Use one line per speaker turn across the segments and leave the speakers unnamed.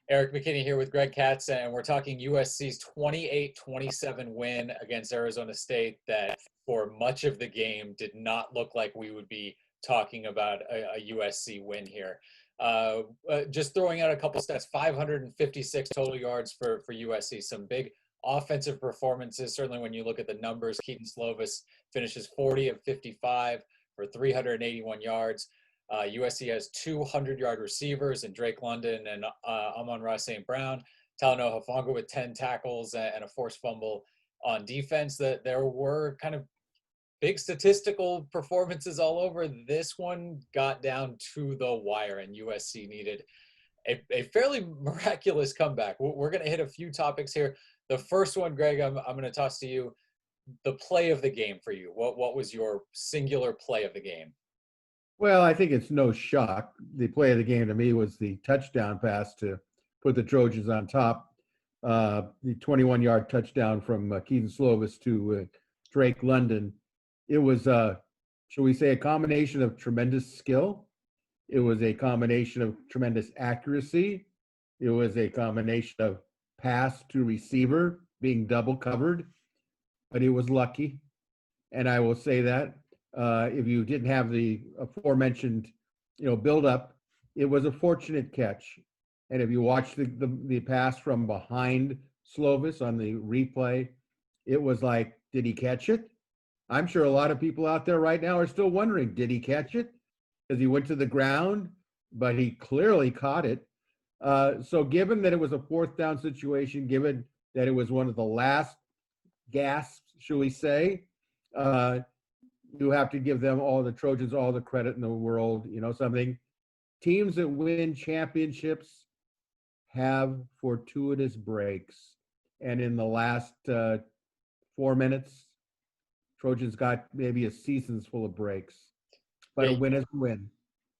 Erik McKinney here with Greg Katz, and we're talking USC's 28-27 win against Arizona State that for much of the game did not look like we would be talking about a USC win here. Just throwing out a couple stats, 556 total yards for USC, some big offensive performances. Certainly when you look at the numbers, Keaton Slovis finishes 40 of 55 for 381 yards. USC has 200-yard receivers in Drake London and Amon-Ra St. Brown. Talanoa Hufanga with 10 tackles and a forced fumble on defense. That there were kind of big statistical performances all over. This one got down to the wire, and USC needed a fairly miraculous comeback. We're going to hit a few topics here. The first one, Greg, I'm going to toss to you. The play of the game for you. What was your singular play of the game?
Well, I think it's no shock. The play of the game to me was the touchdown pass to put the Trojans on top. The 21-yard touchdown from Keaton Slovis to Drake London. It was, shall we say, a combination of tremendous skill. It was a combination of tremendous accuracy. It was a combination of pass to receiver being double covered, but it was lucky. And I will say that. If you didn't have the aforementioned, build up, it was a fortunate catch. And if you watch the pass from behind Slovis on the replay, it was like, did he catch it? I'm sure a lot of people out there right now are still wondering, did he catch it? Because he went to the ground, but he clearly caught it. So given that it was a fourth down situation, given that it was one of the last gasps, shall we say, you have to give them the Trojans all the credit in the world. Something. Teams that win championships have fortuitous breaks. And in the last 4 minutes, Trojans got maybe a season's full of breaks. But a win is a win.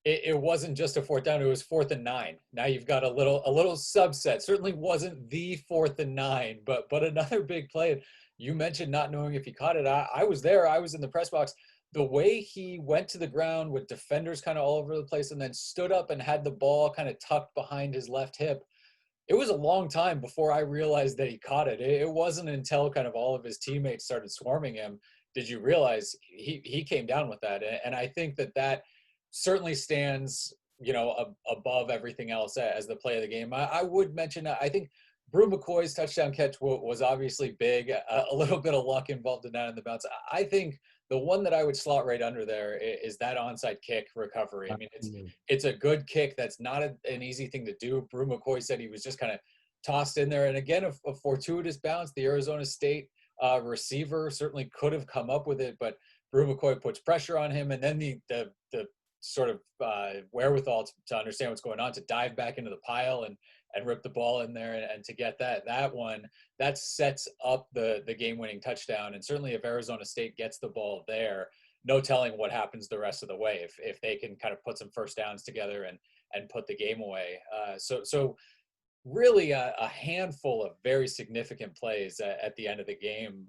It wasn't just a fourth down, it was 4th and 9. Now you've got a little subset. Certainly wasn't the 4th and 9, but another big play. You mentioned not knowing if he caught it. I was there. I was in the press box. The way he went to the ground with defenders kind of all over the place and then stood up and had the ball kind of tucked behind his left hip, it was a long time before I realized that he caught it. It wasn't until kind of all of his teammates started swarming him did you realize he came down with that. And I think that certainly stands, above everything else as the play of the game. I would mention, I think Brew McCoy's touchdown catch was obviously big, a little bit of luck involved in that in the bounce. I think the one that I would slot right under there is that onside kick recovery. I mean, it's a good kick. That's not an easy thing to do. Brew McCoy said he was just kind of tossed in there. And again, a fortuitous bounce. The Arizona State receiver certainly could have come up with it, but Brew McCoy puts pressure on him. And then the sort of wherewithal to understand what's going on, to dive back into the pile and rip the ball in there and to get that one, that sets up the game-winning touchdown. And certainly if Arizona State gets the ball there, no telling what happens the rest of the way if they can kind of put some first downs together and put the game away. So really a handful of very significant plays at the end of the game.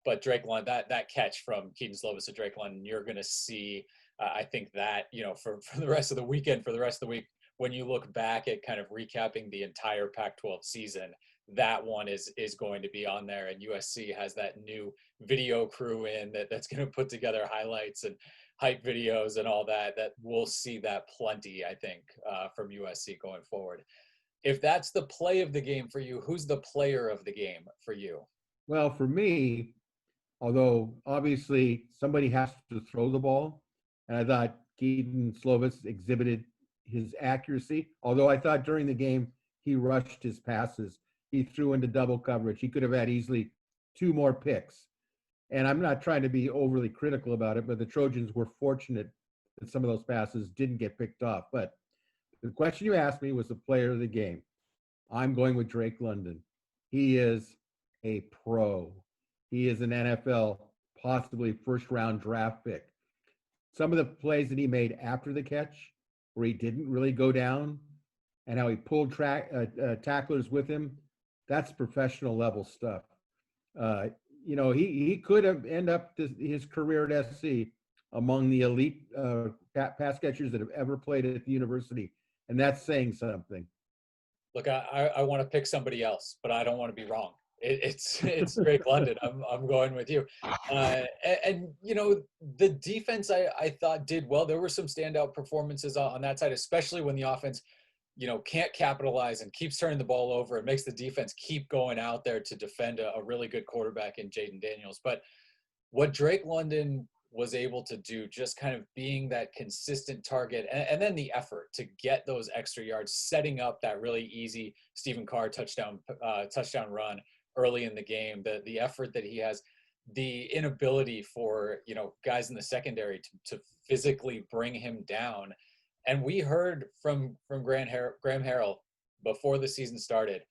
But Drake London, that catch from Keaton Slovis to Drake London, you're going to see, I think that, for the rest of the weekend, for the rest of the week, when you look back at kind of recapping the entire Pac-12 season, that one is going to be on there. And USC has that new video crew that's going to put together highlights and hype videos and all that we'll see that plenty, I think, from USC going forward. If that's the play of the game for you, who's the player of the game for you?
Well, for me, although obviously somebody has to throw the ball, and I thought Keaton Slovis exhibited his accuracy, although I thought during the game he rushed his passes. He threw into double coverage. He could have had easily 2 more picks. And I'm not trying to be overly critical about it, but the Trojans were fortunate that some of those passes didn't get picked off. But the question you asked me was the player of the game. I'm going with Drake London. He is a pro. He is an NFL, possibly first-round draft pick. Some of the plays that he made after the catch, where he didn't really go down, and how he pulled tacklers with him, that's professional level stuff. He could have ended up his career at SC among the elite pass catchers that have ever played at the university, and that's saying something.
Look, I want to pick somebody else, but I don't want to be wrong. It's Drake London. I'm going with you. And you know, the defense I thought did well. There were some standout performances on that side, especially when the offense, you know, can't capitalize and keeps turning the ball over. It makes the defense keep going out there to defend a really good quarterback in Jaden Daniels. But what Drake London was able to do, just kind of being that consistent target, and then the effort to get those extra yards, setting up that really easy Stephen Carr touchdown run early in the game, the effort that he has, the inability for, you know, guys in the secondary to physically bring him down. And we heard from Graham Harrell before the season started,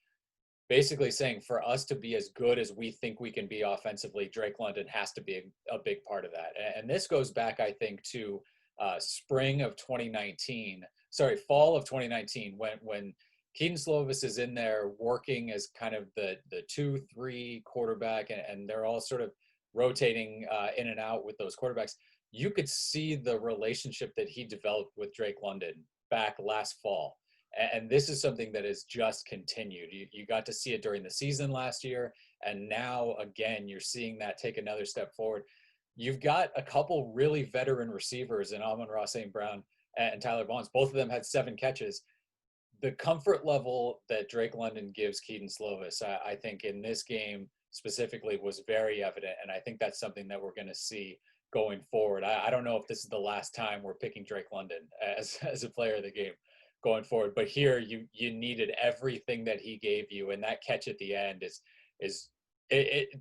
basically saying for us to be as good as we think we can be offensively, Drake London has to be a big part of that. And this goes back, I think, to fall of 2019, when Keaton Slovis is in there working as kind of the 2-3 quarterback, and they're all sort of rotating in and out with those quarterbacks. You could see the relationship that he developed with Drake London back last fall. And this is something that has just continued. You got to see it during the season last year, and now again you're seeing that take another step forward. You've got a couple really veteran receivers in Amon-Ra St. Brown and Tyler Vaughns. Both of them had 7 catches. The comfort level that Drake London gives Keaton Slovis, I think in this game specifically, was very evident, and I think that's something that we're going to see going forward. I don't know if this is the last time we're picking Drake London as a player of the game going forward, but here you needed everything that he gave you, and that catch at the end it's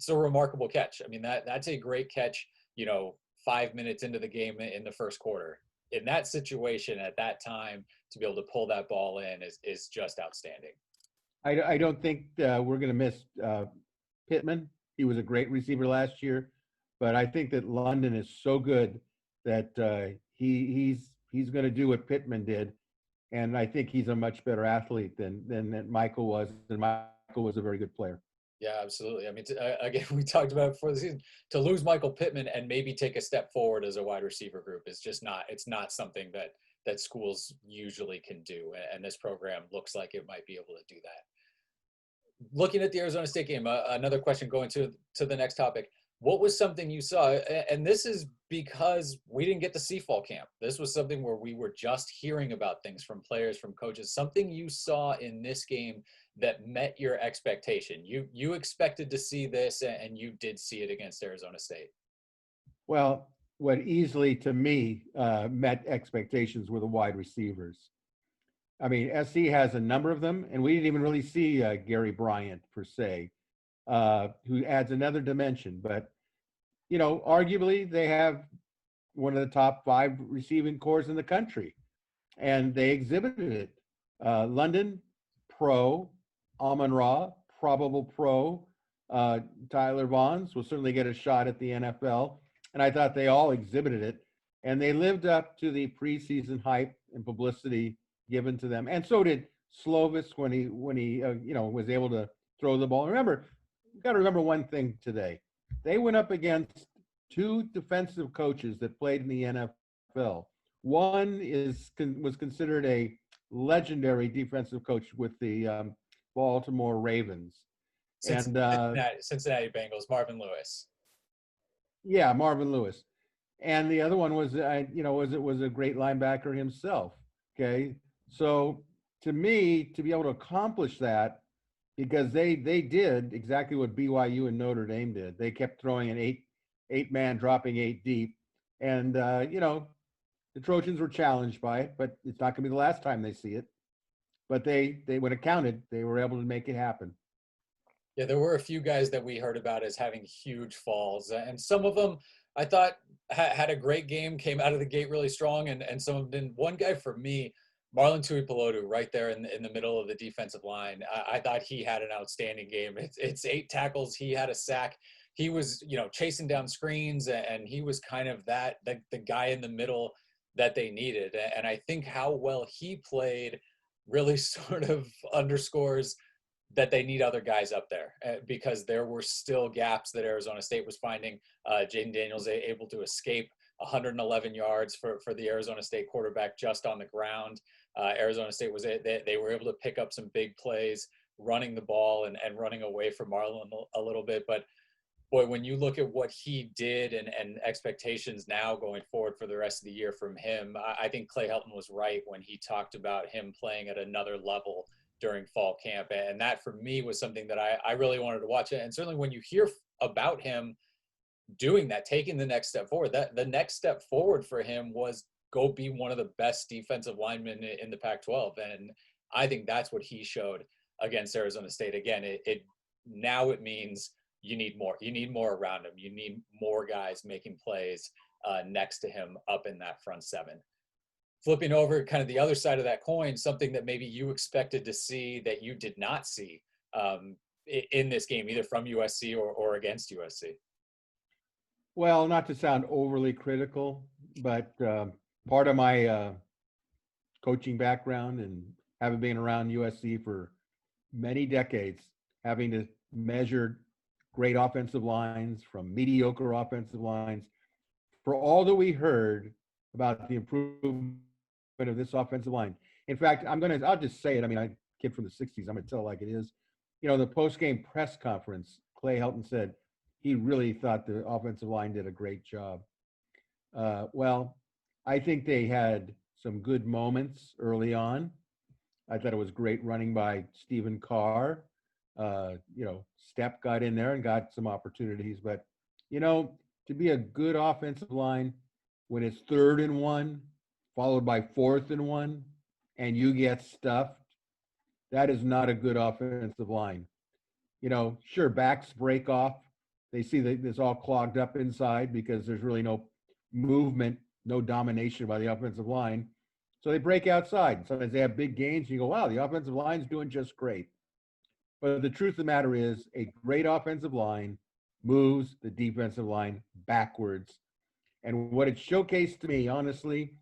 a remarkable catch. I mean, that's a great catch, you know, 5 minutes into the game in the first quarter. In that situation at that time, to be able to pull that ball in is just outstanding.
I don't think we're going to miss Pittman. He was a great receiver last year, but I think that London is so good that he's going to do what Pittman did. And I think he's a much better athlete than Michael was. And Michael was a very good player.
Yeah, absolutely. I mean, again, we talked about it before the season. To lose Michael Pittman and maybe take a step forward as a wide receiver group is just not. It's not something that schools usually can do. And this program looks like it might be able to do that. Looking at the Arizona State game, another question going to the next topic. What was something you saw? And this is because we didn't get to see fall camp. This was something where we were just hearing about things from players, from coaches. Something you saw in this game that met your expectation. You expected to see this, and you did see it against Arizona State.
Well, what easily to me met expectations were the wide receivers. I mean, SC has a number of them, and we didn't even really see Gary Bryant per se, who adds another dimension. But, you know, arguably they have one of the top 5 receiving corps in the country, and they exhibited it. London, pro. Amon-Ra, probable pro. Tyler Vaughns will certainly get a shot at the NFL. And I thought they all exhibited it. And they lived up to the preseason hype and publicity given to them. And so did Slovis when he was able to throw the ball. Remember, you've got to remember one thing today. They went up against 2 defensive coaches that played in the NFL. One was considered a legendary defensive coach with the Baltimore Ravens.
Cincinnati Bengals, Marvin Lewis.
Yeah, Marvin Lewis. And the other one was a great linebacker himself. Okay. So to me, to be able to accomplish that, because they did exactly what BYU and Notre Dame did. They kept throwing an eight man, dropping 8 deep. And, the Trojans were challenged by it, but it's not going to be the last time they see it. But they when it counted, they were able to make it happen.
Yeah, there were a few guys that we heard about as having huge falls, and some of them I thought had a great game, came out of the gate really strong, and some of them didn't. One guy for me, Marlon Tuipulotu, right there in the middle of the defensive line. I thought he had an outstanding game. It's 8 tackles. He had a sack. He was, chasing down screens, and he was kind of the guy in the middle that they needed. And I think how well he played really sort of underscores that they need other guys up there, because there were still gaps that Arizona State was finding. Jaden Daniels able to escape 111 yards for the Arizona State quarterback just on the ground. Arizona State they were able to pick up some big plays running the ball and running away from Marlin a little bit. But boy, when you look at what he did and expectations now going forward for the rest of the year from him, I think Clay Helton was right when he talked about him playing at another level during fall camp. And that for me was something that I really wanted to watch. And certainly when you hear about him doing that, taking the next step forward, that the next step forward for him was go be one of the best defensive linemen in the Pac-12. And I think that's what he showed against Arizona State. Again, now it means you need more. You need more around him. You need more guys making plays next to him up in that front seven. Flipping over kind of the other side of that coin, something that maybe you expected to see that you did not see in this game, either from USC or against USC.
Well, not to sound overly critical, but part of my coaching background and having been around USC for many decades, having to measure great offensive lines from mediocre offensive lines, for all that we heard about the improvement of this offensive line. In fact, I'll just say it. I mean, I kid from the 60s, I'm going to tell it like it is. You know, the post-game press conference, Clay Helton said he really thought the offensive line did a great job. Well, I think they had some good moments early on. I thought it was great running by Stephen Carr. Stepp got in there and got some opportunities. But, to be a good offensive line when it's 3rd and 1, followed by 4th and 1, and you get stuffed, that is not a good offensive line. Sure, backs break off. They see that it's all clogged up inside because there's really no movement, no domination by the offensive line. So they break outside. Sometimes they have big gains. And you go, wow, the offensive line's doing just great. But the truth of the matter is a great offensive line moves the defensive line backwards. And what it showcased to me, honestly,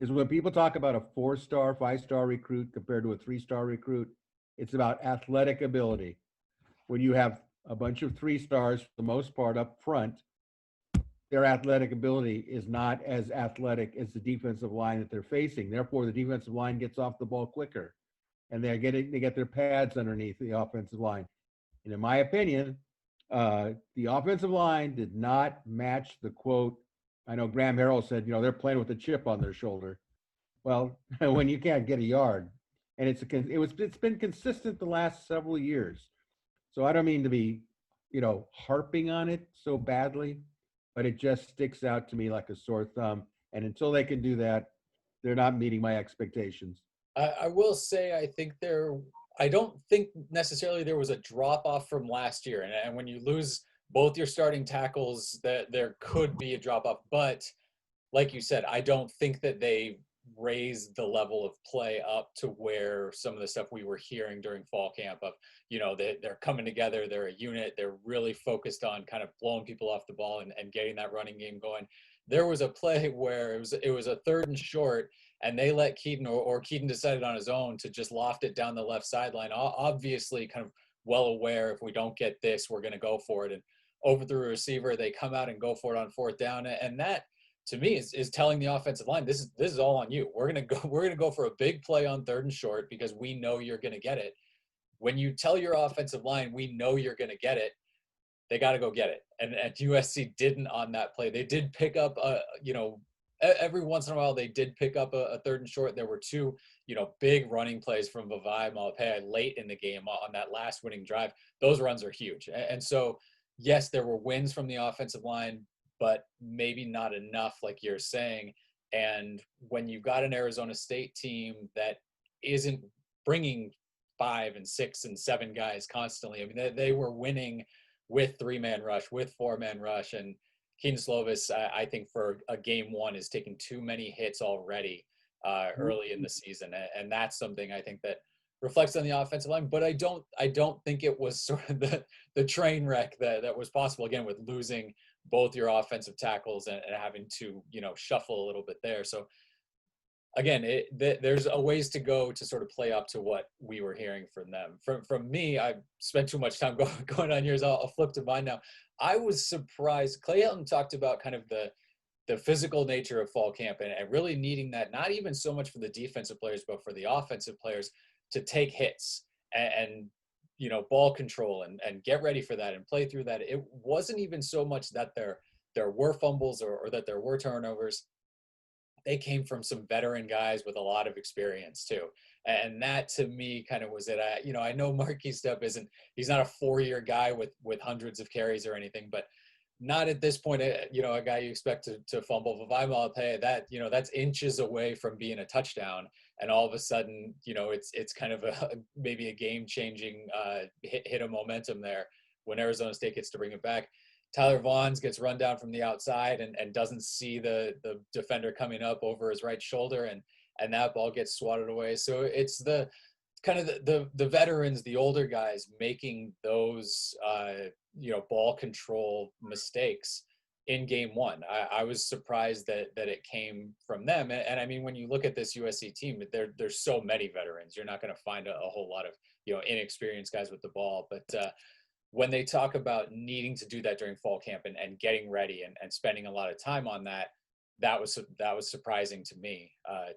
is when people talk about a 4-star, 5-star recruit compared to a 3-star recruit, it's about athletic ability. When you have a bunch of 3-stars, for the most part, up front, their athletic ability is not as athletic as the defensive line that they're facing. Therefore, the defensive line gets off the ball quicker, and they get their pads underneath the offensive line. And in my opinion, the offensive line did not match the quote. I know Graham Harrell said, they're playing with a chip on their shoulder. Well, when you can't get a yard, and it's been consistent the last several years. So I don't mean to be, harping on it so badly, but it just sticks out to me like a sore thumb. And until they can do that, they're not meeting my expectations.
I will say, I don't think necessarily there was a drop off from last year. And when you lose both your starting tackles, that there could be a drop off. But like you said, I don't think that they raised the level of play up to where some of the stuff we were hearing during fall camp of, they're coming together, they're a unit, they're really focused on kind of blowing people off the ball and getting that running game going. There was a play where it was a 3rd and short, and they let Keaton, or Keaton decided on his own to just loft it down the left sideline, obviously kind of well aware if we don't get this, we're going to go for it. And over the receiver, they come out and go for it on 4th down. And that, to me, is telling the offensive line, this is all on you. We're going to go for a big play on 3rd and short because we know you're going to get it. When you tell your offensive line, we know you're going to get it, they got to go get it. And USC didn't on that play. They did pick up, every once in a while they did pick up a 3rd and short. There were 2, big running plays from Vavae Malapaya late in the game on that last winning drive. Those runs are huge. And so, yes, there were wins from the offensive line, but maybe not enough, like you're saying. And when you've got an Arizona State team that isn't bringing 5 and 6 and 7 guys constantly, I mean, they were winning with 3-man rush, with 4-man rush. And Keaton Slovis, I think for a game 1 is taking too many hits already early in the season. And that's something I think that reflects on the offensive line, but I don't think it was sort of the train wreck that was possible, again, with losing both your offensive tackles and having to, shuffle a little bit there. So again, there's a ways to go to sort of play up to what we were hearing from them. From me, I spent too much time going on yours. I'll flip to mine now. I was surprised. Clay Helton talked about kind of the physical nature of fall camp and really needing that, not even so much for the defensive players, but for the offensive players to take hits and ball control and get ready for that and play through that. It wasn't even so much that there were fumbles or that there were turnovers. They came from some veteran guys with a lot of experience too. And that to me kind of was it. I know Marquis Stepp he's not a 4-year guy with hundreds of carries or anything, but not at this point, a guy you expect to fumble. Vavai that's inches away from being a touchdown. And all of a sudden, it's kind of maybe a game changing hit of momentum there when Arizona State gets to bring it back. Tyler Vaughns gets run down from the outside and doesn't see the defender coming up over his right shoulder, and that ball gets swatted away. So it's the kind of the veterans, the older guys making those ball control mistakes in game one. I was surprised that it came from them. And I mean, when you look at this USC team, there's so many veterans. You're not going to find a whole lot of inexperienced guys with the ball, but when they talk about needing to do that during fall camp and getting ready and spending a lot of time on that was surprising to me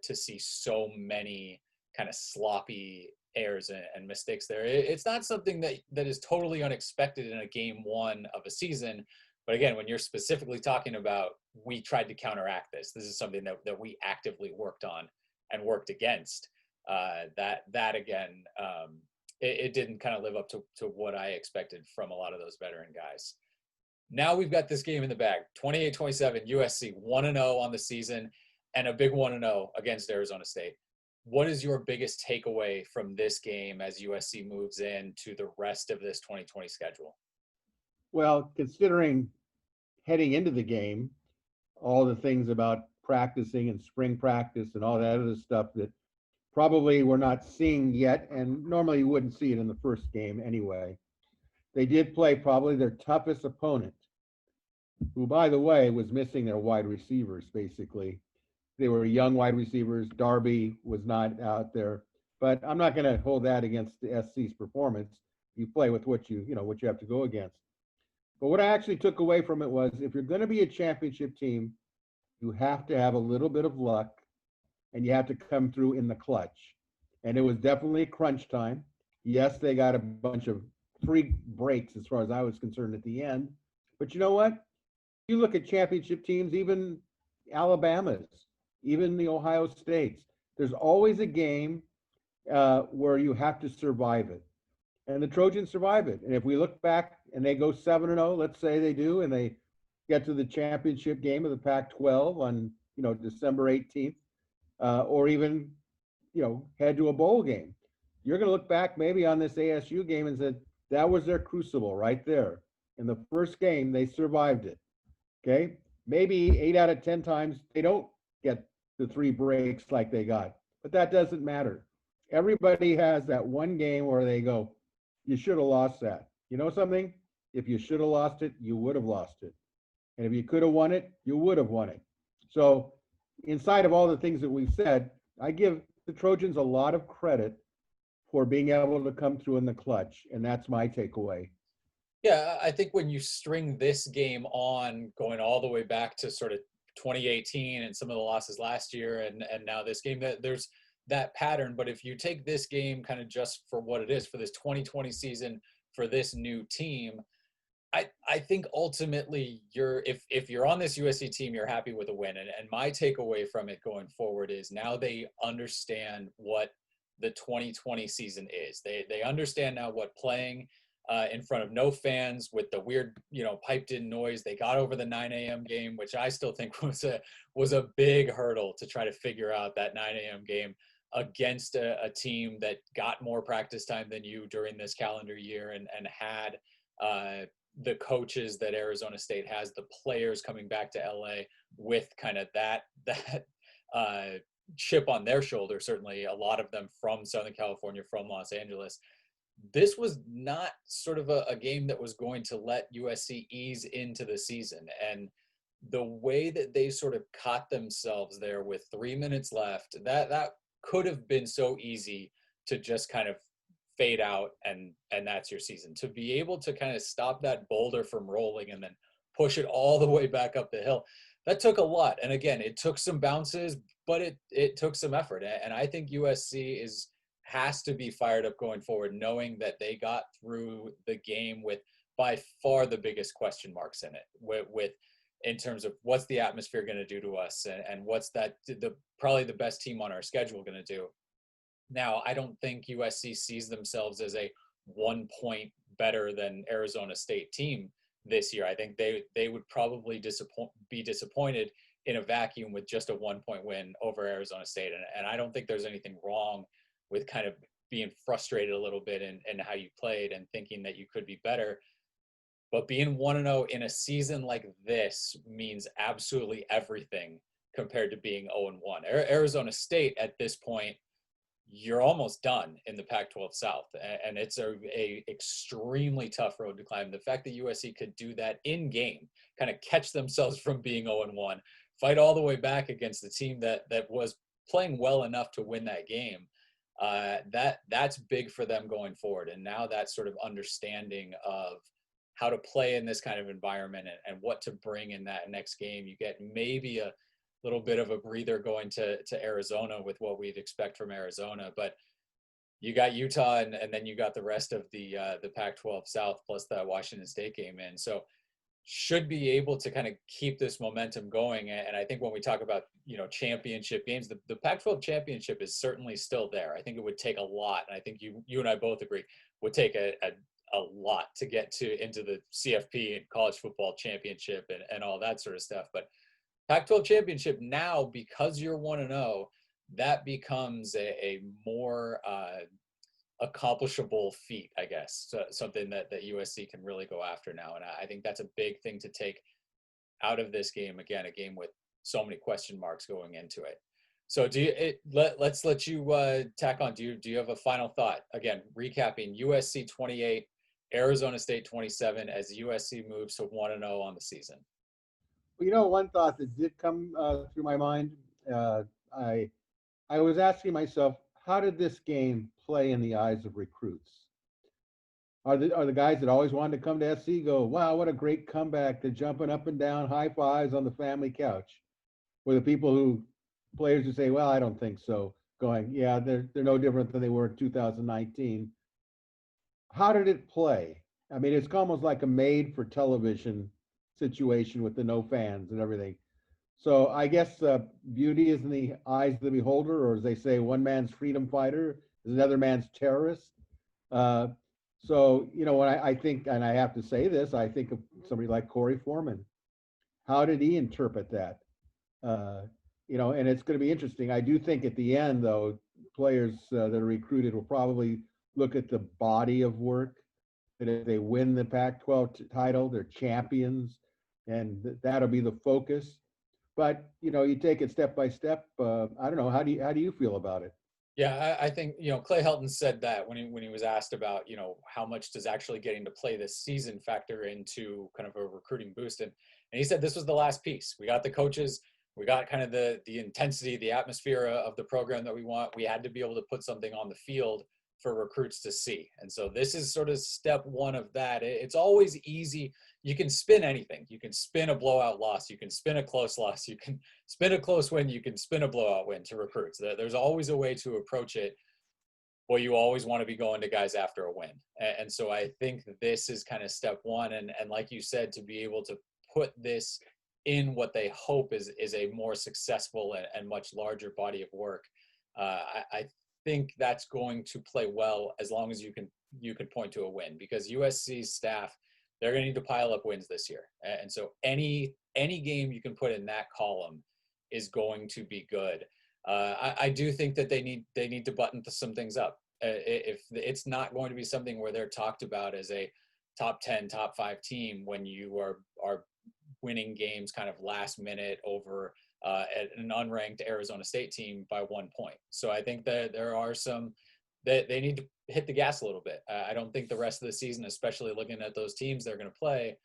to see so many kind of sloppy errors and mistakes there. It's not something that is totally unexpected in a game one of a season. But again, when you're specifically talking about, we tried to counteract this is something that we actively worked on and worked against. That again, it didn't kind of live up to what I expected from a lot of those veteran guys. Now we've got this game in the bag, 28-27, USC 1-0 on the season and a big 1-0 against Arizona State. What is your biggest takeaway from this game as USC moves into the rest of this 2020 schedule?
Well, considering heading into the game, all the things about practicing and spring practice and all that other stuff that probably we're not seeing yet, and normally you wouldn't see it in the first game anyway. They did play probably their toughest opponent, who, by the way, was missing their wide receivers, basically. They were young wide receivers. Darby was not out there. But I'm not going to hold that against the SC's performance. You play with what you have to go against. But what I actually took away from it was, if you're going to be a championship team, you have to have a little bit of luck, and you have to come through in the clutch. And it was definitely crunch time. Yes, they got a bunch of free breaks as far as I was concerned at the end. But you know what? You look at championship teams, even Alabama's, even the Ohio States, there's always a game where you have to survive it. And the Trojans survive it. And if we look back and they go 7-0, let's say they do, and they get to the championship game of the Pac-12 on, December 18th, or even, head to a bowl game, you're going to look back maybe on this ASU game and say, that was their crucible right there. In the first game, they survived it. Okay. Maybe 8 out of 10 times they don't get the 3 breaks like they got, but that doesn't matter. Everybody has that one game where they go, you should have lost that. You know something? If you should have lost it, you would have lost it. And if you could have won it, you would have won it. So inside of all the things that we've said, I give the Trojans a lot of credit for being able to come through in the clutch. And that's my takeaway.
Yeah, I think when you string this game on, going all the way back to sort of 2018 and some of the losses last year and now this game, that there's that pattern. But if you take this game kind of just for what it is for this 2020 season, for this new team, I think ultimately if you're on this USC team, you're happy with a win. And my takeaway from it going forward is now they understand what the 2020 season is. They understand now what playing in front of no fans with the weird, piped in noise. They got over the 9 a.m. game, which I still think was a big hurdle to try to figure out that 9 a.m. game against a team that got more practice time than you during this calendar year and had the coaches that Arizona State has, the players coming back to LA with kind of that chip on their shoulder. Certainly a lot of them from Southern California, from Los Angeles. This was not sort of a game that was going to let USC ease into the season. And the way that they sort of caught themselves there with 3 minutes left, that could have been so easy to just kind of fade out and that's your season. To be able to kind of stop that boulder from rolling and then push it all the way back up the hill, that took a lot. And again, it took some bounces, but it took some effort. And I think USC has to be fired up going forward, knowing that they got through the game with by far the biggest question marks in it, with in terms of what's the atmosphere going to do to us, and what's the probably the best team on our schedule going to do. Now, I don't think USC sees themselves as a 1 point better than Arizona State team this year. I think they would probably be disappointed in a vacuum with just a 1 point win over Arizona State. And I don't think there's anything wrong with kind of being frustrated a little bit in how you played and thinking that you could be better. But being 1-0 in a season like this means absolutely everything compared to being 0-1. Arizona State at this point, you're almost done in the Pac-12 South, and it's a extremely tough road to climb. The fact that USC could do that in game, kind of catch themselves from being 0-1, fight all the way back against the team that was playing well enough to win that game, that's big for them going forward. And now that sort of understanding of how to play in this kind of environment and what to bring in that next game, you get maybe a little bit of a breather going to Arizona with what we'd expect from Arizona. But you got Utah, and then you got the rest of the Pac-12 South plus that Washington State game in. So should be able to kind of keep this momentum going. And I think when we talk about, championship games, the Pac-12 championship is certainly still there. I think it would take a lot. And I think you and I both agree would take a lot to get into the CFP and college football championship and all that sort of stuff. But Pac-12 championship now, because you're 1-0, that becomes a more accomplishable feat, I guess. So something that USC can really go after now. And I think that's a big thing to take out of this game. Again, a game with so many question marks going into it. So let's let you tack on. Do you have a final thought? Again, recapping: USC 28, Arizona State 27 as USC moves to 1-0 on the season.
Well, one thought that did come through my mind. I was asking myself, how did this game play in the eyes of recruits? Are the guys that always wanted to come to SC go, wow, what a great comeback? They're jumping up and down, high fives on the family couch. Or the players who say, well, I don't think so, going, yeah, they're no different than they were in 2019. How did it play? I mean, it's almost like a made for television situation with the no fans and everything. So I guess beauty is in the eyes of the beholder, or as they say, one man's freedom fighter is another man's terrorist. So, when I think, and I have to say this, I think of somebody like Corey Foreman. How did he interpret that? And it's going to be interesting. I do think at the end, though, players that are recruited will probably look at the body of work. That if they win the Pac-12 title, they're champions, and that'll be the focus. But you take it step by step. I don't know. How do you feel about it?
Yeah, I think Clay Helton said that when he was asked about how much does actually getting to play this season factor into kind of a recruiting boost, and he said this was the last piece. We got the coaches, we got kind of the intensity, the atmosphere of the program that we want. We had to be able to put something on the field for recruits to see. And so this is sort of step one of that. It's always easy. You can spin anything. You can spin a blowout loss. You can spin a close loss. You can spin a close win. You can spin a blowout win to recruits. There's always a way to approach it. Well, you always want to be going to guys after a win. And so I think this is kind of step one. And like you said, to be able to put this in what they hope is a more successful and much larger body of work. I think that's going to play well as long as you can point to a win, because USC's staff, they're going to need to pile up wins this year. And so any game you can put in that column is going to be good. I do think that they need to button some things up. If it's not going to be something where they're talked about as a top 10, top 5 team when you are winning games kind of last minute over an unranked Arizona State team by 1 point. So I think that there are some that they need to hit the gas a little bit. I don't think the rest of the season, especially looking at those teams they're going to play,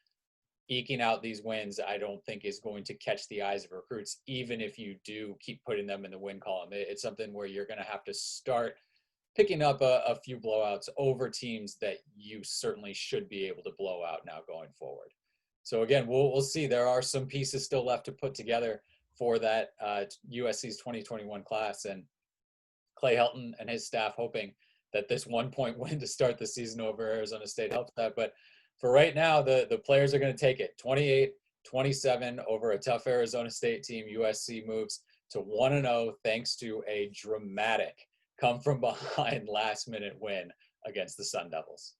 eking out these wins, I don't think is going to catch the eyes of recruits, even if you do keep putting them in the win column. It's something where you're going to have to start picking up a few blowouts over teams that you certainly should be able to blow out now going forward. So again, we'll see. There are some pieces still left to put together for that USC's 2021 class, and Clay Helton and his staff hoping that this 1-point win to start the season over Arizona State helps that. But for right now, the players are going to take it. 28-27 over a tough Arizona State team. USC moves to 1-0 thanks to a dramatic come from behind last minute win against the Sun Devils.